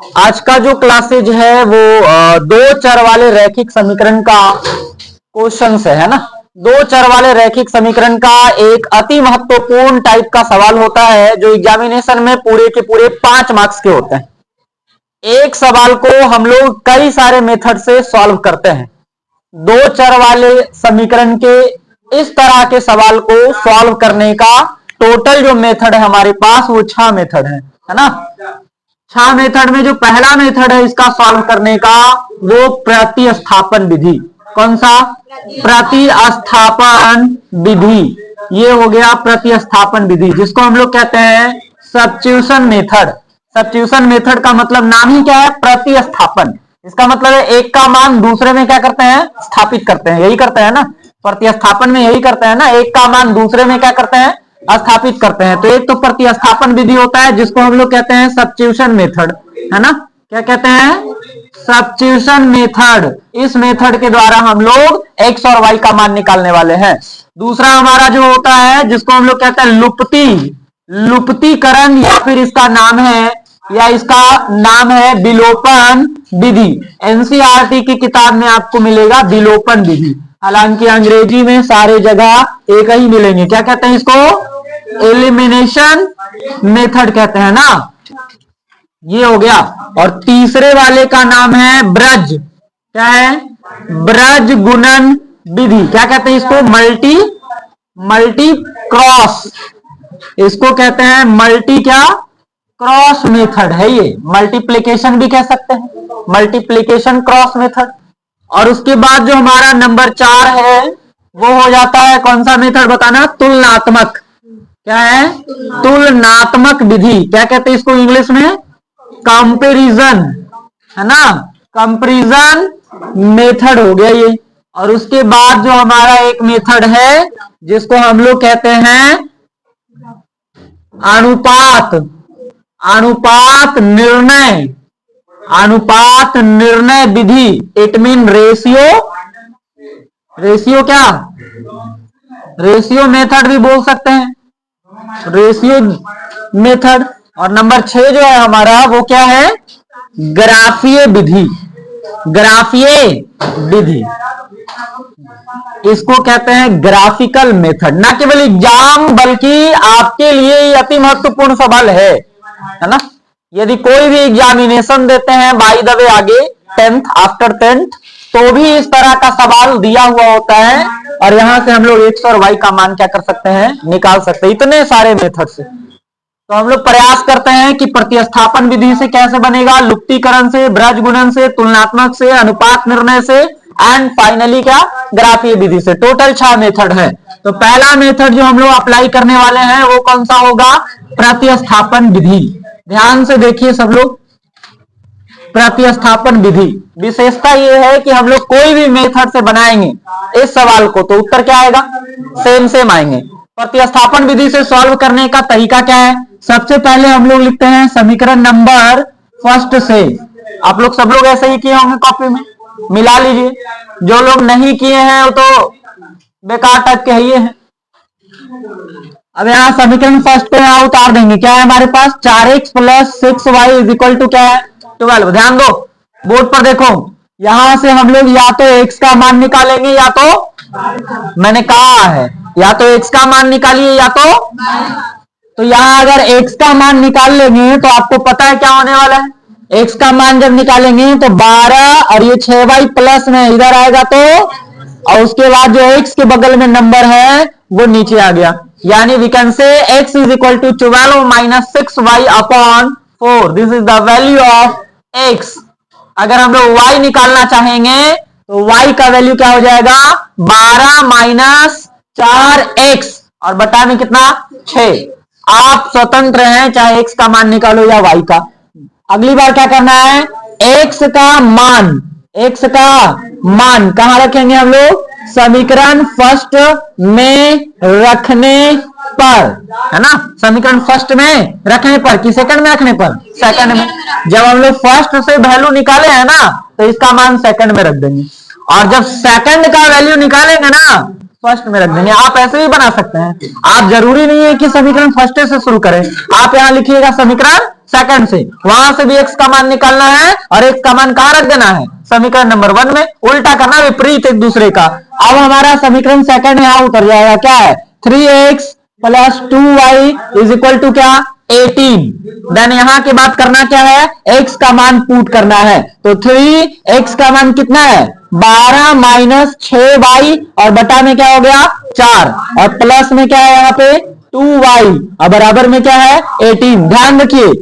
आज का जो क्लासेज है वो दो चर वाले रैखिक समीकरण का क्वेश्चन है ना। दो चर वाले रैखिक समीकरण का एक अति महत्वपूर्ण टाइप का सवाल होता है जो एग्जामिनेशन में पूरे के पूरे 5 मार्क्स के होते हैं। एक सवाल को हम लोग कई सारे मेथड से सॉल्व करते हैं। दो चर वाले समीकरण के इस तरह के सवाल को सॉल्व करने का टोटल जो मेथड है हमारे पास वो 6 मेथड है ना। 6 मेथड में जो पहला मेथड है इसका सॉल्व करने का वो प्रतिस्थापन विधि। कौन सा? प्रतिस्थापन विधि। ये हो गया प्रतिस्थापन विधि जिसको हम लोग कहते हैं सब्स्टिट्यूशन मेथड। सब्स्टिट्यूशन मेथड का मतलब नाम ही क्या है? प्रतिस्थापन। इसका मतलब है एक का मान दूसरे में क्या करते हैं? स्थापित करते हैं। यही करते हैं ना प्रतिस्थापन में, यही करते हैं ना। एक का मान दूसरे में क्या करते हैं? स्थापित करते हैं। तो एक तो प्रतिस्थापन विधि होता है जिसको हम लोग कहते हैं सब्स्टिट्यूशन मेथड, है ना। क्या कहते हैं? Substitution method. इस मेथड के द्वारा हम लोग x और y का मान निकालने वाले हैं। दूसरा हमारा जो होता है जिसको हम लोग कहते हैं लुप्तीकरण या फिर इसका नाम है विलोपन विधि। एनसीईआरटी की किताब में आपको मिलेगा विलोपन विधि। हालांकि अंग्रेजी में सारे जगह एक ही मिलेंगे। क्या कहते हैं इसको? एलिमिनेशन मेथड कहते हैं ना। ये हो गया। और तीसरे वाले का नाम है ब्रज। क्या है? ब्रज गुणन विधि। क्या कहते हैं इसको? Multi cross. इसको कहते हैं मल्टी क्या? क्रॉस मेथड है ये। मल्टीप्लीकेशन भी कह सकते हैं, मल्टीप्लीकेशन क्रॉस मेथड। और उसके बाद जो हमारा नंबर 4 है वो हो जाता है कौन सा मेथड बताना? तुलनात्मक। क्या है? तुलनात्मक विधि। क्या कहते हैं इसको इंग्लिश में? कंपैरिजन, है ना। कंपैरिजन मेथड हो गया ये। और उसके बाद जो हमारा एक मेथड है जिसको हम लोग कहते हैं अनुपात निर्णय विधि। इट मीन रेशियो क्या? रेशियो मेथड भी बोल सकते हैं, रेशियो मेथड। और नंबर 6 जो है हमारा वो क्या है? ग्राफीय विधि। इसको कहते हैं ग्राफिकल मेथड। ना केवल एग्जाम बल्कि आपके लिए अति महत्वपूर्ण सवाल है ना। यदि कोई भी एग्जामिनेशन देते हैं बाय द वे आगे 10th आफ्टर 10th तो भी इस तरह का सवाल दिया हुआ होता है। और यहां से हम लोग x और y का मान क्या कर सकते हैं? निकाल सकते हैं इतने सारे मेथड से। तो हम लोग प्रयास करते हैं कि प्रतिस्थापन विधि से कैसे बनेगा, लुप्तीकरण से, ब्रज गुणन से, तुलनात्मक से, अनुपात निर्णय से एंड फाइनली क्या? ग्राफीय विधि से। टोटल 6 मेथड है। तो पहला मेथड जो हम लोग अप्लाई करने वाले हैं वो कौन सा होगा? प्रतिस्थापन विधि। ध्यान से देखिए सब लोग। प्रतिस्थापन विधि विशेषता ये है कि हम लोग कोई भी मेथड से बनाएंगे इस सवाल को तो उत्तर क्या आएगा? सेम आएंगे। प्रतिस्थापन विधि से सॉल्व करने का तरीका क्या है? सबसे पहले हम लोग लिखते हैं समीकरण नंबर फर्स्ट से। आप लोग सब लोग ऐसे ही किए होंगे, कॉपी में मिला लीजिए। जो लोग नहीं किए हैं वो तो बेकार टाइप के ही हैं। अब यहाँ समीकरण फर्स्ट पे यहाँ उतार देंगे। क्या है हमारे पास? 4x + 6y = क्या है? 12। ध्यान दो, बोर्ड पर देखो। यहां से हम लोग या तो x का मान निकालेंगे या तो मैंने कहा है या तो x का मान निकालिए या तो यहां अगर x का मान निकाल लेंगे तो आपको पता है क्या होने वाला है? x का मान जब निकालेंगे तो 12 और ये 6y प्लस में इधर आएगा तो, और उसके बाद जो x के बगल में नंबर है वो नीचे आ गया। यानी we can say x = 12 - 6y/4। This is the value of x। अगर हम लोग y निकालना चाहेंगे तो y का वैल्यू क्या हो जाएगा? 12 - 4x और बटा में कितना? 6। आप स्वतंत्र हैं, चाहे x का मान निकालो या y का। अगली बार क्या करना है? x का मान कहां रखेंगे हम लोग? समीकरण फर्स्ट में रखने पर, है ना। समीकरण फर्स्ट में रखने पर कि सेकंड में रखने पर? सेकंड में। जब हम लोग फर्स्ट से वैल्यू निकाले हैं ना तो इसका मान सेकंड में रख देंगे। और जब सेकंड का वैल्यू निकालेंगे ना फर्स्ट में रख देंगे। आप ऐसे भी बना सकते हैं। आप जरूरी नहीं है कि समीकरण फर्स्ट से शुरू करें। आप यहां लिखिएगा समीकरण सेकंड से, वहां से भी x का मान निकालना है और x का मान कहां रख देना है, समीकरण नंबर 1 में, उल्टा करना, विपरीत एक दूसरे का। अब हमारा समीकरण सेकंड यहां उतर जाएगा, क्या है 3x plus 2y is equal to क्या 18। देन यहां की बात करना क्या है, x का मान पुट करना है, तो 3x का मान कितना है 12 माइनस 6y और बटा में क्या हो गया 4 और प्लस में क्या है यहाँ पे 2y और बराबर में क्या है 18। ध्यान रखिए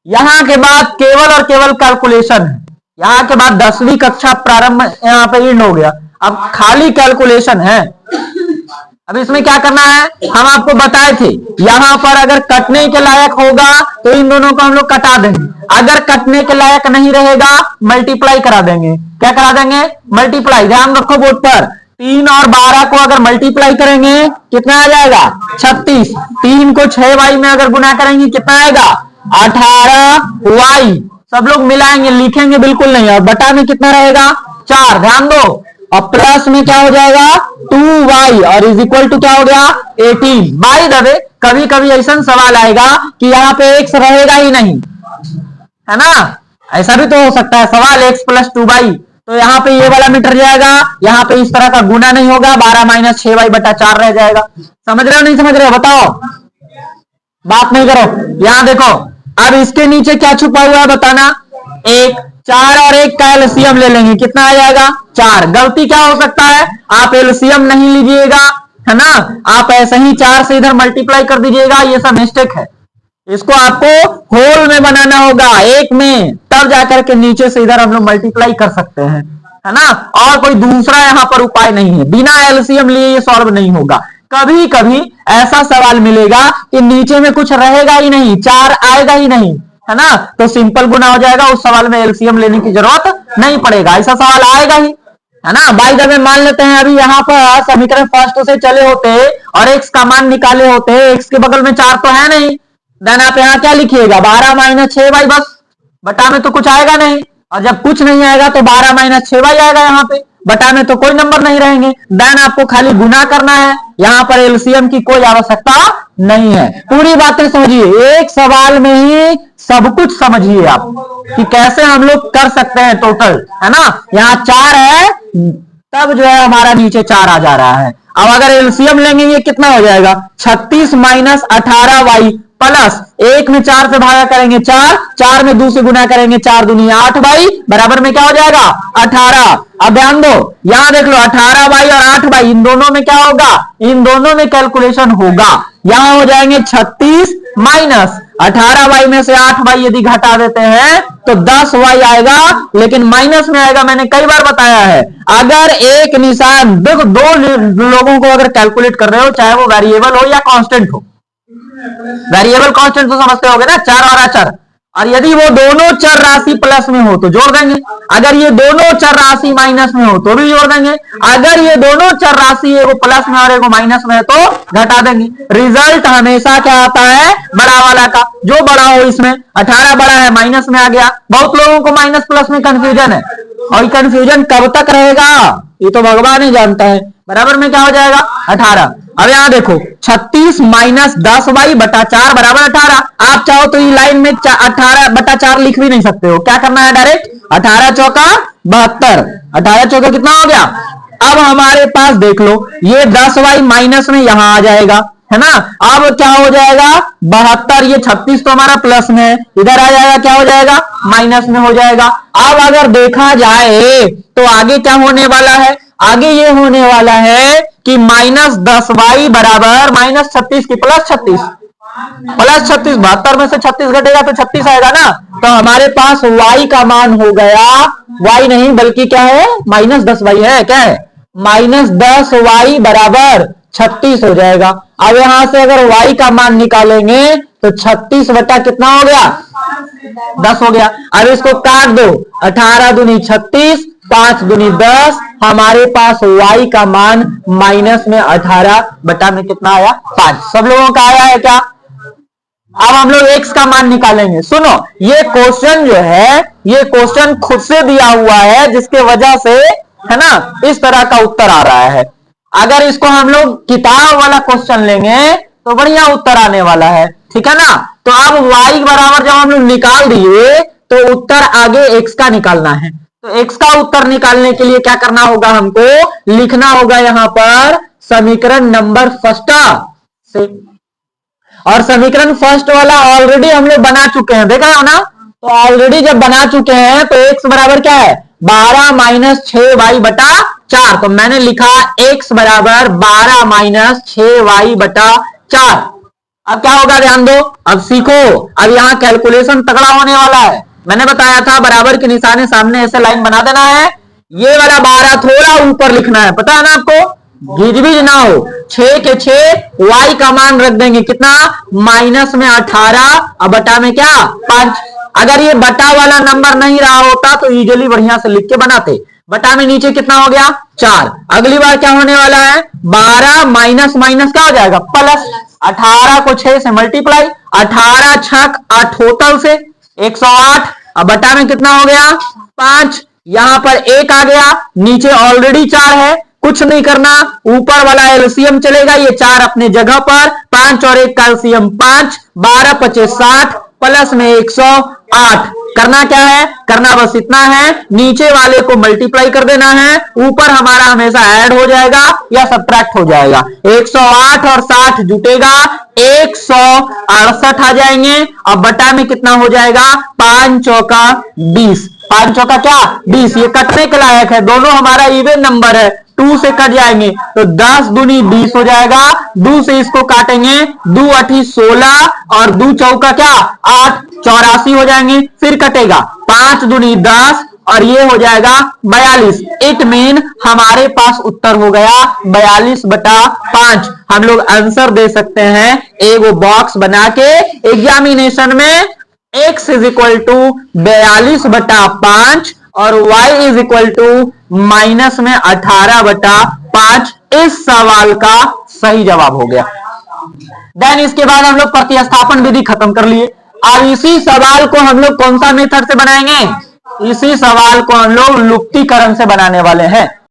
यहां के बाद केवल और केवल कैलकुलेशन है, यहां के बाद 10वीं कक्षा प्रारंभ यहाँ पे एंड हो गया, अब खाली कैलकुलेशन है। अब इसमें क्या करना है, हम आपको बताए थे यहां पर अगर कटने के लायक होगा तो इन दोनों को हम लोग कटा देंगे, अगर कटने के लायक नहीं रहेगा मल्टीप्लाई करा देंगे। क्या करा देंगे, मल्टीप्लाई। ध्यान रखो बोर्ड पर, 3 और 12 को अगर मल्टीप्लाई करेंगे कितना आ जाएगा 36, 3 को 6y में अगर गुना करेंगे कितना आएगा 18y। सब लोग मिलाएंगे, लिखेंगे बिल्कुल नहीं, और बटा में कितना रहेगा 4। ध्यान दो, और प्लस में क्या हो जाएगा 2y और इज इक्वल टू क्या हो गया 18। बाय द वे कभी कभी ऐसा सवाल आएगा कि यहाँ पे x रहेगा ही नहीं, है ना, ऐसा भी तो हो सकता है सवाल x प्लस 2y, तो यहाँ पे ये वाला मिट जाएगा, यहाँ पे इस तरह का गुना नहीं होगा, 12 माइनस 6y बटा 4 रह जाएगा। समझ रहे हो नहीं समझ रहे हो बताओ, बात नहीं करो। यहां देखो अब इसके नीचे क्या छुपा हुआ है बताना, 1 4 और 1 का एलसीएम ले लेंगे, कितना आ जाएगा 4। गलती क्या हो सकता है, आप एलसीएम नहीं लीजिएगा, है ना, आप ऐसे ही 4 से इधर मल्टीप्लाई कर दीजिएगा, ये सब मिस्टेक है। इसको आपको होल में बनाना होगा, 1 में, तब जाकर के नीचे से इधर हम लोग मल्टीप्लाई कर सकते हैं, है ना, और कोई दूसरा यहाँ पर उपाय नहीं है, बिना एलसीएम लिए ये सॉल्व नहीं होगा। कभी कभी ऐसा सवाल मिलेगा कि नीचे में कुछ रहेगा ही नहीं, 4 आएगा ही नहीं, है ना, तो सिंपल गुना हो जाएगा, उस सवाल में एलसीएम लेने की जरूरत नहीं पड़ेगा, ऐसा सवाल आएगा ही, है ना। बाय द वे मान लेते हैं अभी यहाँ पर समीकरण फर्स्ट से चले होते और x का मान निकाले होते, x के बगल में 4 तो है नहीं, देन आप यहाँ क्या लिखिएगा 12 माइनस 6y, बस बटा में तो कुछ आएगा नहीं, और जब कुछ नहीं आएगा तो 12 माइनस 6y आएगा, यहाँ पे बटा में तो कोई नंबर नहीं रहेंगे। देन आपको खाली गुना करना है, यहाँ पर एलसीएम की कोई आवश्यकता नहीं है। पूरी बातें समझिए, एक सवाल में ही सब कुछ समझिए आप कि कैसे हम लोग कर सकते हैं टोटल, है ना। यहाँ 4 है तब जो है हमारा नीचे 4 आ जा रहा है। अब अगर एलसीएम लेंगे ये कितना हो जाएगा 36 माइनस 18y प्लस 1 में 4 से भागा करेंगे 4, 4 में 2 से गुना करेंगे 4 दूनी 8y बराबर में क्या हो जाएगा 18। अब ध्यान दो यहां देख लो 18y और 8y इन दोनों में क्या होगा, इन दोनों में कैलकुलेशन होगा, यहां हो जाएंगे 36 माइनस 18y में से 8y यदि घटा देते हैं तो 10y आएगा, लेकिन माइनस में आएगा। मैंने कई बार बताया है अगर एक निशान देखो, दो लोगों को अगर कैलकुलेट कर रहे हो चाहे वो वेरिएबल हो या कांस्टेंट हो, वेरिएबल कांस्टेंट तो समझते होगे ना, चर और अचर, और यदि वो दोनों चर राशि प्लस में हो तो जोड़ देंगे, अगर ये दोनों चर राशि माइनस में हो तो भी जोड़ देंगे, अगर ये दोनों चर राशि एगो प्लस में और एगो माइनस में है तो घटा देंगे। रिजल्ट हमेशा क्या आता है बड़ा वाला का, जो बड़ा हो, इसमें 18 बड़ा है माइनस में आ गया। बहुत लोगों को माइनस प्लस में कंफ्यूजन है, और कंफ्यूजन कब तक रहेगा ये तो भगवान ही जानता है। बराबर में क्या हो जाएगा 18। अब यहां देखो 36 माइनस 10y बटा 4 बराबर 18। आप चाहो तो ये लाइन में 18 बटा 4 लिख भी नहीं सकते हो, क्या करना है डायरेक्ट 18 चौका 72, 18 चौका कितना हो गया। अब हमारे पास देख लो ये 10y माइनस में यहां आ जाएगा, है ना। अब क्या हो जाएगा 72, ये 36 तो हमारा प्लस में है, इधर आ जाएगा क्या हो जाएगा माइनस में हो जाएगा। अब अगर देखा जाए तो आगे क्या होने वाला है, आगे ये होने वाला है कि माइनस 10y बराबर माइनस 36 की प्लस 36, प्लस 36, 72 में से 36 घटेगा तो 36 आएगा ना, तो हमारे पास y का मान हो गया, y नहीं बल्कि क्या है माइनस 10y है, क्या है माइनस 10y बराबर 36 हो जाएगा। अब यहां से अगर y का मान निकालेंगे तो 36 बटा कितना हो गया 10 हो गया। अब इसको काट दो, 18 दूनी 36, 5 दूनी 10, हमारे पास y का मान माइनस में 18 बटा में कितना आया 5। सब लोगों का आया है क्या। अब हम लोग x का मान निकालेंगे। सुनो ये क्वेश्चन जो है ये क्वेश्चन खुद से दिया हुआ है, जिसके वजह से है ना इस तरह का उत्तर आ रहा है। अगर इसको हम लोग किताब वाला क्वेश्चन लेंगे तो बढ़िया उत्तर आने वाला है, ठीक है ना। तो अब y बराबर जब हम लोग निकाल दिए तो उत्तर आगे x का निकालना है। तो x का उत्तर निकालने के लिए क्या करना होगा, हमको लिखना होगा यहां पर समीकरण नंबर फर्स्ट से, और समीकरण फर्स्ट वाला ऑलरेडी हम लोग बना चुके हैं, देखा है ना। तो ऑलरेडी जब बना चुके हैं तो x बराबर क्या है 12 माइनस 6y बटा 4। तो मैंने लिखा x बराबर 12 माइनस 6y बटा 4। अब क्या होगा ध्यान दो, अब सीखो, अब यहां कैलकुलेशन तगड़ा होने वाला है। मैंने बताया था बराबर के निशाने सामने ऐसे लाइन बना देना है, ये वाला 12 थोड़ा ऊपर लिखना है, पता है ना आपको, गिजबिज ना हो। 6 के 6 y का मान रख देंगे कितना, माइनस में 18 और बटा में क्या 5। अगर ये बटा वाला नंबर नहीं रहा होता तो इजीली बढ़िया से लिख के बनाते। बटा में नीचे कितना हो गया 4। अगली बार क्या होने वाला है 12 माइनस माइनस क्या हो जाएगा प्लस, 18 को 6 से मल्टीप्लाई, 18 छक 8 टोटल से 108 और बटा में कितना हो गया 5। यहां पर 1 आ गया, नीचे ऑलरेडी 4 है, कुछ नहीं करना, ऊपर वाला एलसीएम चलेगा, ये 4 अपने जगह पर, 5 और 1 का एलसीएम 5, 12 25 60 प्लस में 108। करना क्या है, करना बस इतना है, नीचे वाले को मल्टीप्लाई कर देना है, ऊपर हमारा हमेशा ऐड हो जाएगा या सब्ट्रैक्ट हो जाएगा। 108 और 60 जुटेगा 168 आ जाएंगे। अब बटा में कितना हो जाएगा 5 चौका 20, 5 चौका क्या 20, ये कटने के लायक है, दोनों हमारा इवन नंबर है, 2 से कट जाएंगे तो 10 दूनी 20 हो जाएगा, 2 से इसको काटेंगे, 2 8 16 और 2 चौका क्या 8, 84 हो जाएंगे, फिर कटेगा 5 दूनी 10 और ये हो जाएगा 42। इट मीन हमारे पास उत्तर हो गया 42 बटा 5। हम लोग आंसर दे सकते हैं एक बॉक्स बना के एग्जामिनेशन में, x इज इक्वल टू 42 बटा 5 और y is equal to minus में 18 बटा 5 इस सवाल का सही जवाब हो गया। देन इसके बाद हम लोग प्रतिस्थापन विधि खत्म कर लिए। अब इसी सवाल को हम लोग कौन सा मेथड से बनाएंगे, इसी सवाल को हम लोग लुप्तीकरण से बनाने वाले हैं।